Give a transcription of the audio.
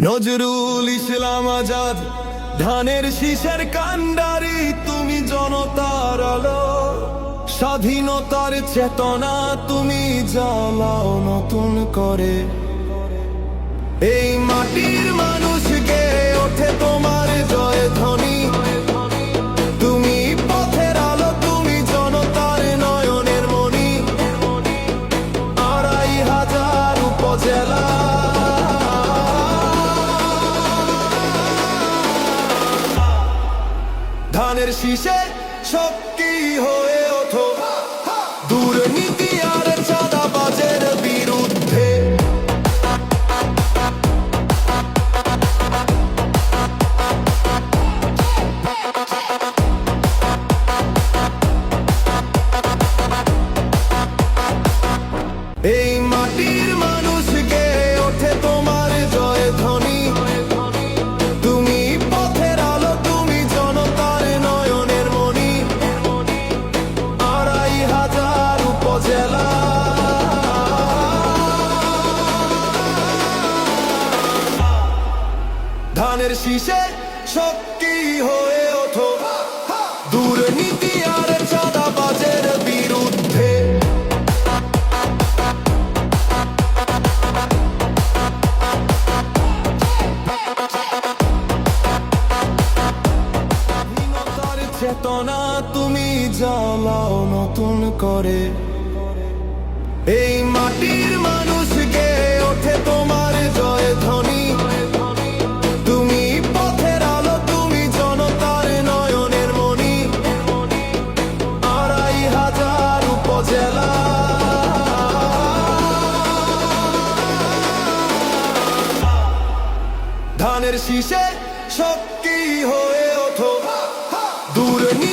নজরুল ইসলাম আজাদ, ধানের শীষের কান্ডারি তুমি, জনতার আলো, স্বাধীনতার চেতনা তুমি জ্বালাও নতুন করে। এই মাটির মানুষ গেয়ে ওঠে তোমার জয় ধ্বনি। তুমি পথের আলো, তুমি জনতার নয়নের মণি। ২৫০০ উপজেলা ধানের শীষে শক্তি হয়ে ওঠো, দুর্নীতি আর চাঁদাবাজের বিরুদ্ধে। এই মাটির মানুষ গেয়ে ওঠে তোমার জয় ধ্বনি। তুমি পথের আলো, তুমি জনতার নয়নের মণি। ২৫০০ উপজেলা ধানের শীষে শক্তি হয়ে ওঠো, দুর্নীতি আর চাঁদাবাজের বিরুদ্ধে। স্বাধীনতার চেতনা তুমি জ্বালাও নতুন করে। এই মাটির মানুষ গেয়ে ওঠে তোমার জয় ধ্বনি। তুমি পথের আলো, তুমি জনতার নয়নের মণি। ২৫০০ উপজেলা ধানের শীষে শক্তি হয়ে ওঠো, দুর্নীতি